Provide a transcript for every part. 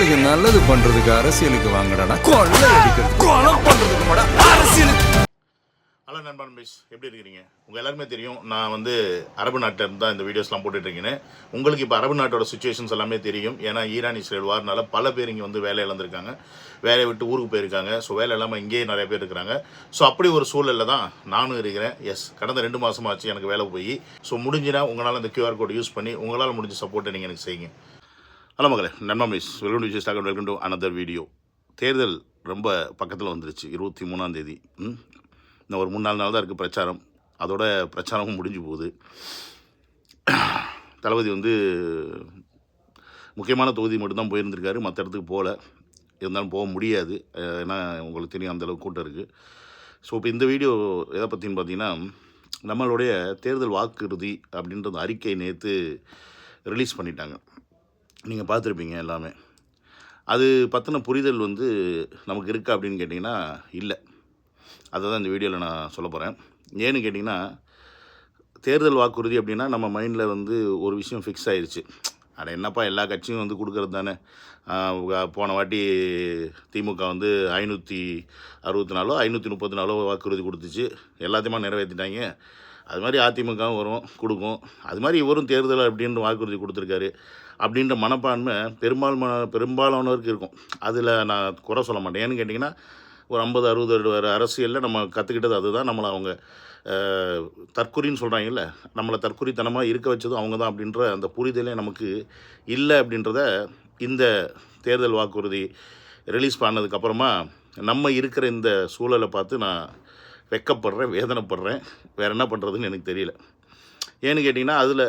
மக்களுக்கு நல்லது பண்றதுக்கு அரசியலுக்கு வாங்கடா, கொள்ளை அடிக்கிறது கொலை பண்றதுக்கு மாடா அரசியலுக்கு. ஹலோ நண்பன் மிஸ், எப்படி இருக்கிறீங்க? உங்கள் எல்லாருமே தெரியும், நான் வந்து அரபு நாட்டில் தான் இந்த வீடியோஸ்லாம் போட்டுட்ருக்கேன்னு. உங்களுக்கு இப்போ அரபு நாட்டோட சுச்சுவேஷன்ஸ் எல்லாமே தெரியும். ஏன்னா ஈரான் இஸ்ரேல் வார்னால பல பேர் இங்கே வந்து வேலை இழந்திருக்காங்க, வேலையை விட்டு ஊருக்கு போயிருக்காங்க. ஸோ வேலை இல்லாமல் இங்கேயே நிறைய பேர் இருக்கிறாங்க. ஸோ அப்படி ஒரு சூழலில் தான் நானும் இருக்கிறேன். கடந்த 2 மாதமாச்சு எனக்கு வேலை போய். ஸோ முடிஞ்சுன்னா உங்களால் இந்த QR கோட் யூஸ் பண்ணி உங்களால் முடிஞ்ச சப்போர்ட்டை நீங்கள் எனக்கு செய்யுங்க. ஹலோ மகளே, நண்பன் miss, welcome to another video. தேர்தல் ரொம்ப பக்கத்தில் வந்துருச்சு. 23ஆம் தேதி. இன்னும் ஒரு 3-4 நாள் தான் இருக்குது பிரச்சாரம். அதோட பிரச்சாரமும் முடிஞ்சு போகுது. தளபதி வந்து முக்கியமான தொகுதி மட்டும்தான் போயிருந்திருக்காரு, மற்ற இடத்துக்கு போகல. இருந்தாலும் போக முடியாது, ஏன்னா உங்களுக்கு தெரியும் அந்தளவுக்கு கூட்டம் இருக்குது. ஸோ இப்போ இந்த வீடியோ எதை பற்றின்னு பார்த்தீங்கன்னா, நம்மளுடைய தேர்தல் வாக்குறுதி அப்படின்றது அறிக்கை நேற்று ரிலீஸ் பண்ணிட்டாங்க. நீங்கள் பார்த்துருப்பீங்க எல்லாமே. அது பற்றின புரிதல் வந்து நமக்கு இருக்கா அப்படின்னு கேட்டிங்கன்னா இல்லை. அதை தான் இந்த வீடியோவில் நான் சொல்ல போகிறேன். ஏன்னு கேட்டிங்கன்னா, தேர்தல் வாக்குறுதி அப்படின்னா நம்ம மைண்டில் வந்து ஒரு விஷயம் ஃபிக்ஸ் ஆயிடுச்சு. அட என்னப்பா, எல்லா கட்சியும் வந்து கொடுக்குறது தானே. போன வாட்டி திமுக வந்து 564 534 வாக்குறுதி கொடுத்துச்சு, எல்லாத்தையுமா நிறைவேற்றிட்டாங்க. அது மாதிரி அதிமுகவும் வரும், கொடுக்கும். அது மாதிரி இவரும் தேர்தல் அப்படின்ற வாக்குறுதி கொடுத்துருக்காரு அப்படின்ற மனப்பான்மை பெரும்பாலானவருக்கு இருக்கும். அதில் நான் குறை சொல்ல மாட்டேன். ஏன்னு கேட்டிங்கன்னா, ஒரு 50-60 வர அரசியலில் நம்ம கற்றுக்கிட்டது அதுதான். நம்மளை அவங்க தற்குறின்னு சொல்கிறாங்கல்ல, நம்மளை தற்குறித்தனமாக இருக்க வச்சதும் அவங்க தான் அப்படின்ற அந்த புரிதலே நமக்கு இல்லை. அப்படின்றத இந்த தேர்தல் வாக்குறுதி ரிலீஸ் பண்ணதுக்கப்புறமா நம்ம இருக்கிற இந்த சூழலை பார்த்து நான் வெக்கப்படுறேன், வேதனைப்படுறேன். வேறு என்ன பண்ணுறதுன்னு எனக்கு தெரியல. ஏன்னு கேட்டிங்கன்னா, அதில்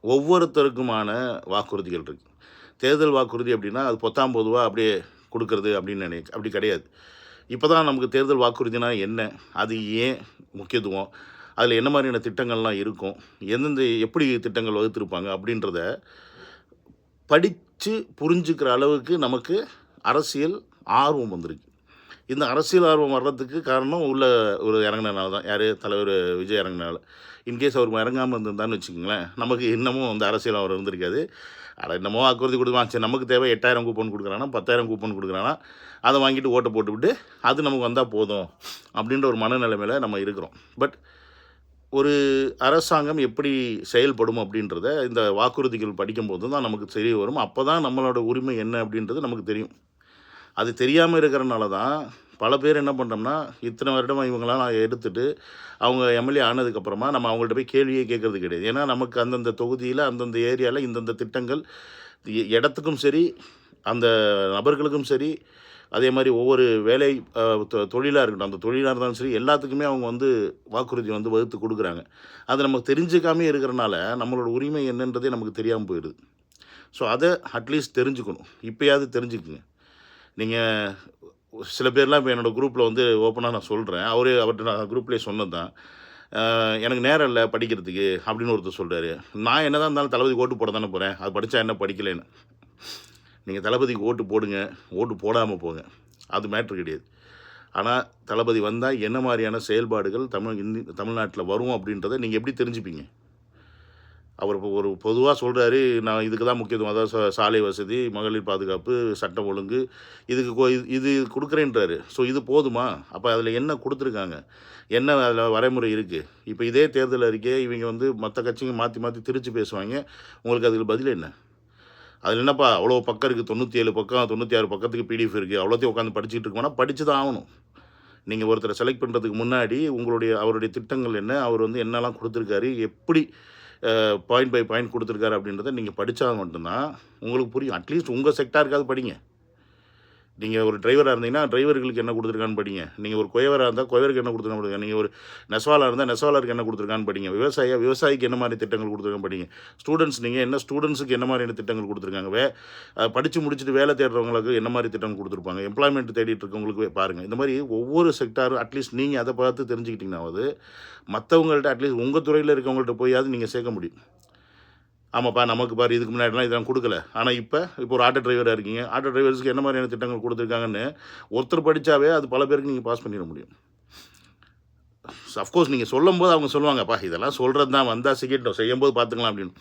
ஒவ்வொருத்தருக்குமான வாக்குறுதிகள் இருக்குது. தேர்தல் வாக்குறுதி அப்படின்னா அது பொத்தாம் பொதுவாக அப்படியே கொடுக்கறது அப்படின்னு அப்படி கிடையாது. இப்போ தான் நமக்கு தேர்தல் வாக்குறுதினா என்ன, அது ஏன் முக்கியத்துவம், அதில் என்ன மாதிரியான திட்டங்கள்லாம் இருக்கும், எப்படி திட்டங்கள் வகுத்திருப்பாங்க அப்படின்றத படித்து புரிஞ்சுக்கிற அளவுக்கு நமக்கு அரசியல் ஆர்வம் வந்திருக்கு. இந்த அரசியல் ஆர்வம் வர்றதுக்கு காரணம் ஒரு இறங்கினால தான். யார்? தலைவர் விஜய் இறங்கினால. இன்கேஸ் அவர் இறங்காமல் இருந்திருந்தான்னு வச்சுக்கோங்களேன், நமக்கு இன்னமும் அந்த அரசியல் அவர் இருந்திருக்காது. என்னமோ வாக்குறுதி கொடுக்கலாம், சரி நமக்கு தேவை 8000 கூப்பன் கொடுக்குறானா 10,000 கூப்பன் கொடுக்குறானா, அதை வாங்கிட்டு ஓட்டை போட்டுவிட்டு அது நமக்கு வந்தால் போதும் அப்படின்ற ஒரு மனநிலைமையில் நம்ம இருக்கிறோம். பட் ஒரு அரசாங்கம் எப்படி செயல்படும் அப்படின்றத இந்த வாக்குறுதிகள் படிக்கும்போது தான் நமக்கு தெரிய வரும். அப்போ தான் நம்மளோட உரிமை என்ன அப்படின்றது நமக்கு தெரியும். அது தெரியாமல் இருக்கிறனால தான் பல பேர் என்ன பண்ணுறோம்னா, இத்தனை வருடமாக இவங்களாம் எடுத்துகிட்டு அவங்க எம்எல்ஏ ஆனதுக்கப்புறமா நம்ம அவங்கள்ட்ட போய் கேள்வியே கேட்குறது கிடையாது. ஏன்னா நமக்கு அந்தந்த தொகுதியில் அந்தந்த ஏரியாவில் இந்தந்த திட்டங்கள் இடத்துக்கும் சரி, அந்த நபர்களுக்கும் சரி, அதே மாதிரி ஒவ்வொரு வேலை தொழிலாக இருக்கட்டும், அந்த தொழிலாக இருந்தாலும் சரி, எல்லாத்துக்குமே அவங்க வந்து வாக்குறுதி வந்து வகுத்து கொடுக்குறாங்க. அது நமக்கு தெரிஞ்சுக்காமே இருக்கிறனால நம்மளோட உரிமை என்னன்றதே நமக்கு தெரியாமல் போயிடுது. ஸோ அதை அட்லீஸ்ட் தெரிஞ்சுக்கணும். இப்போயாவது தெரிஞ்சுக்குங்க. நீங்கள் சில பேர்லாம் இப்போ என்னோடய குரூப்பில் வந்து ஓப்பனாக நான் சொல்கிறேன், அவர்கிட்ட நான் குரூப்லேயே சொன்னது தான். எனக்கு நேரம் இல்லை படிக்கிறதுக்கு அப்படின்னு ஒருத்தர் சொல்கிறாரு. நான் என்ன தான் இருந்தாலும் தளபதிக்கு ஓட்டு போட தானே போகிறேன், அது படித்தா என்ன படிக்கலைன்னு. நீங்கள் தளபதிக்கு ஓட்டு போடுங்க, ஓட்டு போடாமல் போங்க, அது மேட்ரு கிடையாது. ஆனால் தளபதி வந்தால் என்ன மாதிரியான செயல்பாடுகள் தமிழ்நாட்டில் வரும் அப்படின்றத நீங்கள் எப்படி தெரிஞ்சுப்பீங்க? அவர் இப்போ ஒரு பொதுவாக சொல்கிறாரு, நான் இதுக்கு தான் முக்கியத்துவம், அதாவது சாலை வசதி, மகளிர் பாதுகாப்பு, சட்டம் ஒழுங்கு, இது கொடுக்குறேன்றாரு. ஸோ இது போதுமா? அப்போ அதில் என்ன கொடுத்துருக்காங்க, என்ன அதில் வரைமுறை இருக்குது? இப்போ இதே தேர்தல் அறிக்கையை இவங்க வந்து மற்ற கட்சிங்க மாற்றி மாற்றி திரிச்சு பேசுவாங்க. உங்களுக்கு அதுக்கு பதில் என்ன? அதில் என்னப்பா அவ்வளோ பக்கம் இருக்குது, 97 பக்கம் 96 பக்கத்துக்கு PDF இருக்குது, அவ்வளோத்தையும் உட்காந்து படிச்சுட்டு இருக்கோன்னா படித்து தான் ஆகணும். நீங்கள் ஒருத்தரை செலக்ட் பண்ணுறதுக்கு முன்னாடி அவருடைய திட்டங்கள் என்ன, அவர் வந்து என்னெல்லாம் கொடுத்துருக்காரு, எப்படி பாயிண்ட் பை பாயிண்ட் கொடுத்துருக்காரு அப்படின்றத நீங்கள் படித்தா மட்டும்தான் உங்களுக்கு புரியும். அட்லீஸ்ட் உங்கள் செக்டாருக்காவது படிங்க. நீங்கள் ஒரு டிரைவராக இருந்தீங்கன்னா டிரைவர்களுக்கு என்ன கொடுத்துருக்கான்னு படிங்க. நீங்கள் ஒரு குயவராக இருந்தால் குயவருக்கு என்ன கொடுத்துருக்கான்னு படிங்க. நீங்கள் ஒரு நெசவாளாக இருந்தால் நெசவாளருக்கு என்ன கொடுத்துருக்கான்னு படிங்க. விவசாயிக்கு என்ன மாதிரி திட்டங்கள் கொடுத்துருக்கான்னு படிங்க. ஸ்டூடெண்ட்ஸ், நீங்கள் ஸ்டூடெண்ட்ஸுக்கு என்ன மாதிரியான திட்டங்கள் கொடுத்துருக்காங்க, படித்து முடிச்சுட்டு வேலை தேடுறவங்களுக்கு என்ன மாதிரி திட்டங்கள் கொடுத்துருப்பாங்க, எம்ப்ளாய்மெண்ட் தேடிட்டு இருக்கவங்களுக்கு பாருங்கள். இந்த மாதிரி ஒவ்வொரு செக்டாரும் அட்லீஸ்ட் நீங்கள் அதை பார்த்து தெரிஞ்சுக்கிட்டிங்கன்னாவது மற்றவங்கள்ட்ட அட்லீஸ்ட் உங்கள் துறையில் இருக்கவங்கள்ட்ட போயாவது நீங்கள் சேர்க்க முடியும். ஆமாப்பா, நமக்கு பாரு இதுக்கு முன்னாடிலாம் இதெல்லாம் கொடுக்கல, ஆனால் இப்போ ஒரு ஆட்டோ டிரைவராக இருக்கீங்க, ஆட்டோ டிரைவர்ஸுக்கு என்ன மாதிரியான திட்டங்கள் கொடுத்துருக்காங்கன்னு ஒருத்தர் படித்தாவே அது பல பேருக்கு நீங்கள் பாஸ் பண்ணிட முடியும். அஃப்கோர்ஸ் நீங்கள் சொல்லும்போது அவங்க சொல்லுவாங்கப்பா இதெல்லாம் சொல்கிறது தான் வந்தால் செய்யும்போது பார்த்துக்கலாம் அப்படின்னு.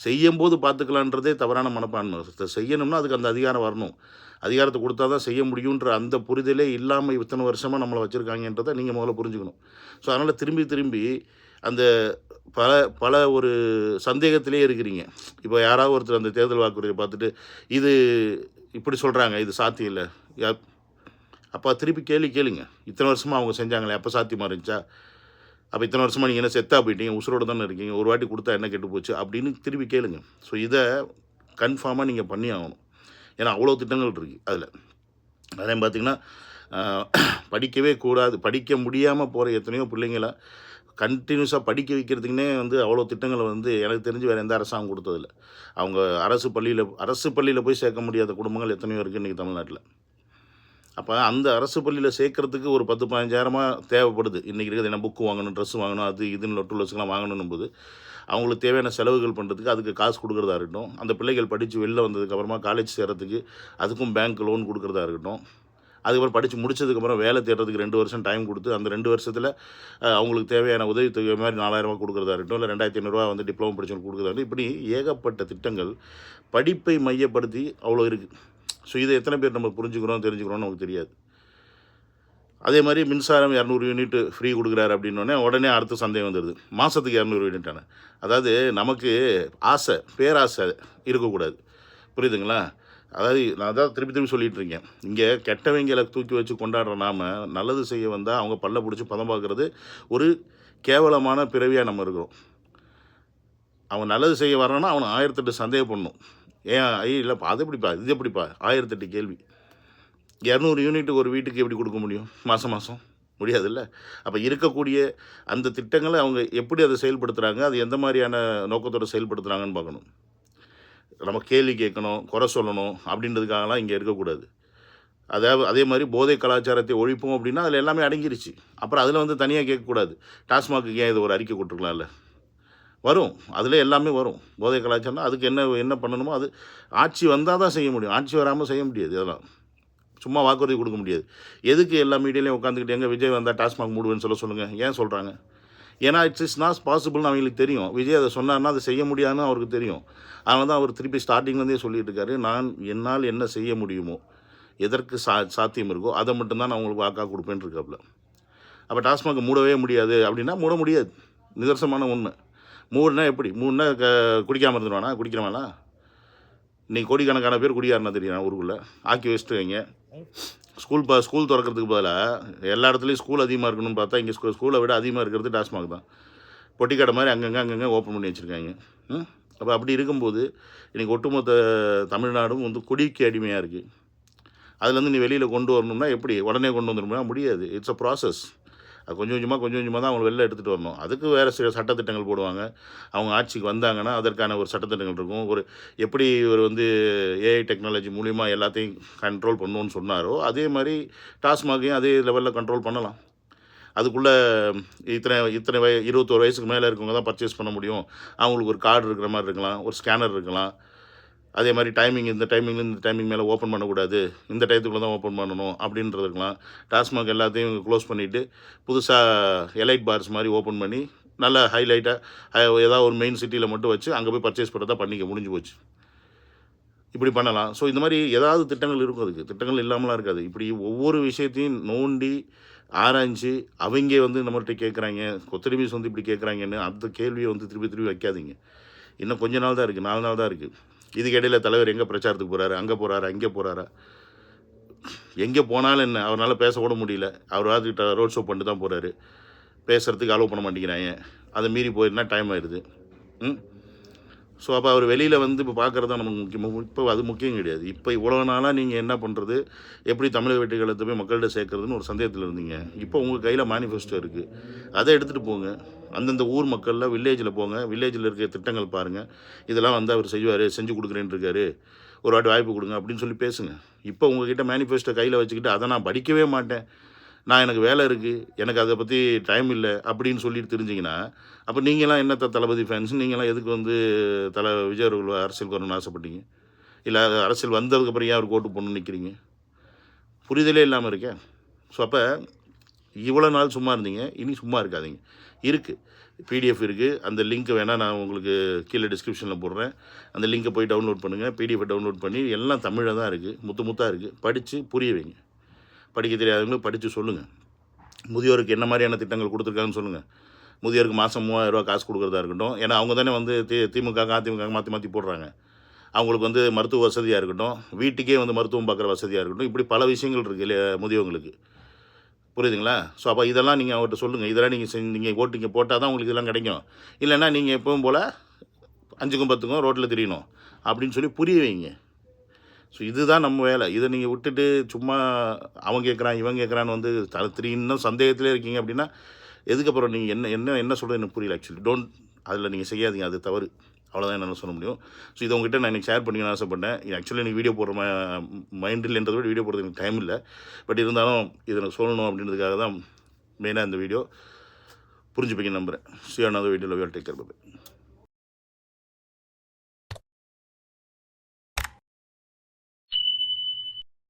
செய்யும்போது பார்த்துக்கலான்றதே தவறான மனப்பான்மை. செய்யணும்னா அதுக்கு அந்த அதிகாரம் வரணும். அதிகாரத்தை கொடுத்தா தான் செய்ய முடியுன்ற அந்த புரிதலே இல்லாமல் இத்தனை வருஷமாக நம்மளை வச்சுருக்காங்கன்றதை நீங்கள் முதல்ல புரிஞ்சுக்கணும். ஸோ அதனால் திரும்பி திரும்பி அந்த பல பல ஒரு சந்தேகத்திலே இருக்கிறீங்க. இப்போ யாராவது ஒருத்தர் அந்த தேர்தல் வாக்குறுதியை பார்த்துட்டு இது இப்படி சொல்கிறாங்க, இது சாத்தியம் இல்லை, அப்போ திருப்பி கேளுங்க. இத்தனை வருஷமாக அவங்க செஞ்சாங்களே, அப்போ சாத்தியமாக இருந்துச்சா? அப்போ இத்தனை வருஷமாக நீங்கள் என்ன செத்தா போயிட்டீங்க, உசுரோடு தானே இருக்கீங்க, ஒரு வாட்டி கொடுத்தா என்ன கெட்டு போச்சு அப்படின்னு திருப்பி கேளுங்க. ஸோ இதை கன்ஃபார்மாக நீங்கள் பண்ணி ஆகணும். ஏன்னா அவ்வளோ திட்டங்கள் இருக்குது அதில். அதே பார்த்திங்கன்னா படிக்கவே கூடாது, படிக்க முடியாமல் போகிற எத்தனையோ பிள்ளைங்களை கண்டினியூஸாக படிக்க வைக்கிறதுக்குனே அவ்வளோ திட்டங்களை எனக்கு தெரிஞ்சு வேறு எந்த அரசாங்கம் கொடுத்ததில்ல. அவங்க அரசு பள்ளியில் போய் சேர்க்க முடியாத குடும்பங்கள் எத்தனையோ இருக்குது இன்றைக்கி தமிழ்நாட்டில். அப்போ அந்த அரசு பள்ளியில் சேர்க்குறதுக்கு ஒரு 10-15,000 தேவைப்படுது இன்றைக்கி இருக்குது. ஏன்னா புக்கு வாங்கணும், ட்ரெஸ் வாங்கணும், அது இதுன்னு லொட்டுலஸ்லாம் வாங்கணும் போது அவங்களுக்கு தேவையான செலவுகள் பண்ணுறதுக்கு அதுக்கு காசு கொடுக்குறதா இருக்கட்டும், அந்த பிள்ளைகள் படித்து வெளில வந்ததுக்கப்புறமா காலேஜ் சேர்கிறதுக்கு அதுக்கும் பேங்க் லோன் கொடுக்குறதா இருக்கட்டும், அதுக்கப்புறம் படித்து முடிச்சதுக்கப்புறம் வேலை தேடுறதுக்கு 2 வருஷம் டைம் கொடுத்து அந்த 2 வருஷத்தில் அவங்களுக்கு தேவையான உதவித்தொகை மாதிரி 4,000 கொடுக்குறதா இருக்கட்டும், இல்லை 2,500 டிப்ளமோ படிச்சவங்களுக்கு கொடுக்குறதா இருக்கட்டும், இப்படி ஏகப்பட்ட திட்டங்கள் படிப்பை மையப்படுத்தி அவ்வளோ இருக்குது. ஸோ இதை எத்தனை பேர் நம்ம புரிஞ்சுக்கிறோம் தெரிஞ்சுக்கிறோம்னு நமக்கு தெரியாது. அதே மாதிரி மின்சாரம் 200 யூனிட் ஃப்ரீ கொடுக்குறாரு அப்படின்னோடனே உடனே அடுத்த சந்தேகம் வந்துடுது. மாதத்துக்கு 200 யூனிட்டான, அதாவது நமக்கு ஆசை, பேராசை இருக்கக்கூடாது. புரியுதுங்களா? அதாவது நான் தான் திருப்பி சொல்லிகிட்டு இருக்கேன். இங்கே கெட்டவங்களை தூக்கி வச்சு கொண்டாடுற நாம் நல்லது செய்ய வந்தால் அவங்க பல்ல பிடிச்சி பதம் பார்க்குறது ஒரு கேவலமான பிறவியாக நம்ம இருக்கிறோம். அவன் நல்லது செய்ய வரான்னா அவனை 1008 சந்தேகப்படணும். ஏன் இல்லைப்பா அது எப்படிப்பா இது எப்படிப்பா 1008 கேள்வி. 200 யூனிட் ஒரு வீட்டுக்கு எப்படி கொடுக்க முடியும் மாதம் முடியாதுல்ல. அப்போ இருக்கக்கூடிய அந்த திட்டங்களை அவங்க எப்படி அதை செயல்படுத்துகிறாங்க, அது எந்த மாதிரியான நோக்கத்தோடு செயல்படுத்துகிறாங்கன்னு பார்க்கணும். நம்ம கேள்வி கேட்கணும், குறை சொல்லணும் அப்படின்றதுக்காகலாம் இங்கே இருக்கக்கூடாது. அதாவது அதே மாதிரி போதை கலாச்சாரத்தை ஒழிப்போம் அப்படின்னா அதில் எல்லாமே அடங்கிருச்சு. அப்புறம் அதில் தனியாக கேட்கக்கூடாது. டாஸ்மாக்கு ஏன் இது ஒரு அறிக்கை கொடுத்துருக்கலாம்ல, வரும், அதில் எல்லாமே வரும். போதை கலாச்சாரம்னா அதுக்கு என்ன பண்ணணுமோ அது ஆட்சி வந்தால் தான் செய்ய முடியும். ஆட்சி வராமல் செய்ய முடியாது. இதெல்லாம் சும்மா வாக்குறுதி கொடுக்க முடியாது. எதுக்கு எல்லா மீடியாலையும் உட்காந்துக்கிட்டு எங்கே விஜய் வந்தால் டாஸ்மாக் மூடுவேன்னு சொல்லுங்கள். ஏன் சொல்கிறாங்க? ஏன்னா இட்ஸ் நாட் பாசிபிள்னு அவங்களுக்கு தெரியும். விஜய் அதை சொன்னார்னா அதை செய்ய முடியாதுன்னு அவருக்கு தெரியும். அதனால தான் அவர் திருப்பி ஸ்டார்டிங்லேருந்தே சொல்லிட்டு இருக்காரு, என்னால் என்ன செய்ய முடியுமோ, எதற்கு சாத்தியம் இருக்கோ அதை மட்டும்தான் நான் உங்களுக்கு வாக்காக கொடுப்பேன்னு இருக்காப்புல. அப்போ டாஸ்மாக் மூடவே முடியாது அப்படின்னா மூட முடியாது. நிதர்சனமான உண்மை. மூடுனா எப்படி? மூடுனா குடிக்காமல் இருந்துருவானா? குடிக்கிறவனா? இன்றைக்கி கோடிக்கணக்கான பேர் குடியாருன்னா தெரியும் ஊருக்குள்ளே. ஆக்கி வச்சுட்டு வைங்க. ஸ்கூல் திறக்கிறதுக்கு பதிலாக எல்லா இடத்துலையும் ஸ்கூல் அதிகமாக இருக்கணும்னு பார்த்தா இங்கே ஸ்கூலை விட அதிகமாக இருக்கிறது டாஸ்மாக் தான். பொட்டிக்கடை மாதிரி அங்கங்கே ஓப்பன் பண்ணி வச்சுருக்காங்க. அப்போ அப்படி இருக்கும்போது இன்றைக்கி ஒட்டுமொத்த தமிழ்நாடும் குடிக்கு அடிமையாக இருக்குது. அதுலேருந்து நீ வெளியில் கொண்டு வரணும்னா எப்படி உடனே கொண்டு வந்துடும்னா முடியாது. It's a process. அது கொஞ்சம் கொஞ்சமாக தான் அவங்க வெளில எடுத்துகிட்டு வரணும். அதுக்கு வேறு சில சட்டத்திட்டங்கள் போடுவாங்க. அவங்க ஆட்சிக்கு வந்தாங்கன்னா அதற்கான ஒரு சட்டத்திட்டங்கள் இருக்கும். ஒரு எப்படி இவர் ஏஐ டெக்னாலஜி மூலிமா எல்லாத்தையும் கண்ட்ரோல் பண்ணணுன்னு சொன்னாரோ அதே மாதிரி டாஸ்மாகையும் அதே லெவலில் கண்ட்ரோல் பண்ணலாம். அதுக்குள்ளே இத்தனை 21 வயசுக்கு மேலே இருக்கவங்க தான் பர்ச்சேஸ் பண்ண முடியும். அவங்களுக்கு ஒரு கார்டு இருக்கிற மாதிரி இருக்கலாம், ஒரு ஸ்கேனர் இருக்கலாம். அதே மாதிரி இந்த டைமிங் மேலே ஓப்பன் பண்ணக்கூடாது, இந்த டயத்துக்குள்ளே தான் ஓப்பன் பண்ணணும் அப்படின்றது இருக்கலாம். டாஸ்மாக் எல்லாத்தையும் க்ளோஸ் பண்ணிவிட்டு புதுசாக எலைட் பார்ஸ் மாதிரி ஓப்பன் பண்ணி நல்லா ஹைலைட்டாக ஏதாவது ஒரு மெயின் சிட்டியில் மட்டும் வச்சு அங்கே போய் பர்ச்சேஸ் பண்ணுறதா முடிஞ்சு போச்சு. இப்படி பண்ணலாம். ஸோ இந்த மாதிரி ஏதாவது திட்டங்கள் இருக்கும். அதுக்கு திட்டங்கள் இல்லாமலாம் இருக்காது. இப்படி ஒவ்வொரு விஷயத்தையும் நோண்டி ஆராய்ச்சி அவங்க நம்மள்கிட்ட கேட்குறாங்க, கொத்தடிமீஸ் இப்படி கேட்குறாங்கன்னு அந்த கேள்வியை திருப்பி வைக்காதீங்க. இன்னும் கொஞ்ச நாள் தான் இருக்குது, 4 நாள் தான் இருக்குது. இதுக்கு இடையில் தலைவர் எங்கே பிரச்சாரத்துக்கு போகிறாரு, அங்கே போகிறாரா, இங்கே போகிறாரா, எங்கே போனாலும் என்ன அவரால் பேசக்கூட முடியல. அவர் வாத்துக்கிட்ட ரோட் ஷோ பண்ணிட்டு தான் போகிறாரு. பேசுகிறதுக்கு அலோவ் பண்ண மாட்டேங்கிறாங்க. அதை மீறி போயிருந்தா டைம் ஆயிடுது. ஸோ அப்போ அவர் வெளியில் இப்போ பார்க்குறது தான் நமக்கு முக்கியம். இப்போ அது முக்கியம் கிடையாது. இப்போ இவ்வளோ நாளாக நீங்கள் என்ன பண்ணுறது, எப்படி தமிழக வெற்றி கழகத்தை போய் மக்கள்கிட்ட சேர்க்குறதுன்னு ஒரு சந்தேகத்தில் இருந்தீங்க. இப்போ உங்கள் கையில் மேனிஃபெஸ்டோ இருக்குது, அதை எடுத்துகிட்டு போங்க. அந்தந்த ஊர் மக்களில் வில்லேஜில் போங்க, வில்லேஜில் இருக்க திட்டங்கள் பாருங்கள். இதெல்லாம் அவர் செய்வார், செஞ்சு கொடுக்குறேன்னு இருக்காரு, ஒரு வாட்டி வாய்ப்பு கொடுங்க அப்படின்னு சொல்லி பேசுங்க. இப்போ உங்ககிட்ட மேனிஃபெஸ்டோ கையில் வச்சுக்கிட்டு அதை நான் படிக்கவே மாட்டேன், எனக்கு வேலை இருக்குது, எனக்கு அதை பற்றி டைம் இல்லை அப்படின்னு சொல்லிட்டு தெரிஞ்சிங்கன்னா அப்போ நீங்களாம் என்ன தளபதி ஃபேன்ஸ், நீங்களாம் எதுக்கு விஜய் அவர்கள் அரசியலுக்கு வரணும்னு ஆசைப்பட்டீங்க? இல்லை அரசியல் வந்ததுக்கப்புறம் ஏன் அவருக்கு ஓட்டு போடணும்னு நிற்கிறீங்க? புரிதலே இல்லாமல் இருக்கேன். ஸோ அப்போ இவ்வளோ நாள் சும்மா இருந்தீங்க, இனி சும்மா இருக்காதீங்க. இருக்குது, பிடிஎஃப் இருக்குது. அந்த லிங்க் வேணால் நான் உங்களுக்கு கீழே டிஸ்கிரிப்ஷனில் போடுறேன். அந்த லிங்கை போய் டவுன்லோட் பண்ணுங்கள். பிடிஎஃப் டவுன்லோட் பண்ணி எல்லாம் தமிழில் தான் இருக்குது, முத்தாக இருக்குது. படித்து புரிய வைங்க. படிக்க தெரியாதவங்களும் படித்து சொல்லுங்கள். முதியோருக்கு என்ன மாதிரியான திட்டங்கள் கொடுத்துருக்காங்கன்னு சொல்லுங்கள். முதியோருக்கு மாதம் 3000 ரூபா காசு கொடுக்குறதா இருக்கட்டும். ஏன்னா அவங்க தானே வந்து திமுக அதிமுக மாற்றி மாற்றி போடுறாங்க. அவங்களுக்கு வந்து மருத்துவ வசதியாக இருக்கட்டும், வீட்டுக்கே வந்து மருத்துவம் பார்க்குற வசதியாக இருக்கட்டும், இப்படி பல விஷயங்கள் இருக்குது இல்லையா முதியவங்களுக்கு. புரியுதுங்களா? ஸோ அப்போ இதெல்லாம் நீங்கள் அவர்கிட்ட சொல்லுங்கள். இதெல்லாம் நீங்கள் ஓட்டிங்க போட்டால் தான் உங்களுக்கு இதெல்லாம் கிடைக்கும். இல்லைன்னா நீங்கள் எப்பவும் போல் 5க்கும் 10க்கும் ரோட்டில் திரியணும் அப்படின்னு சொல்லி புரிய வைங்க. ஸோ இதுதான் நம்ம வேலை. இதை நீங்கள் விட்டுட்டு சும்மா அவன் கேட்குறான் இவன் கேட்குறான்னு வந்து இன்னும் சந்தேகத்திலே இருக்கீங்க அப்படின்னா எதுக்கப்புறம் நீங்கள் என்ன சொல்கிறது எனக்கு புரியல. ஆக்சுவலி அதில் நீங்கள் செய்யாதீங்க, அது தவறு. அவ்வளோதான் என்னால் சொல்ல முடியும். ஸோ இதை உங்ககிட்ட நான் எனக்கு ஷேர் பண்ணிக்கணும்னு ஆசைப்பட்டேன். ஆக்சுவலி எனக்கு வீடியோ போடுற மைண்ட் இல்லைன்றதை விட வீடியோ போடுறது எனக்கு டைம் இல்லை. பட் இருந்தாலும் இதை எனக்கு சொல்லணும் அப்படின்றதுக்காக தான் மெயினாக இந்த வீடியோ. புரிஞ்சுப்பீங்க நம்புகிறேன். See you another video. Love you all. Take care. Bye.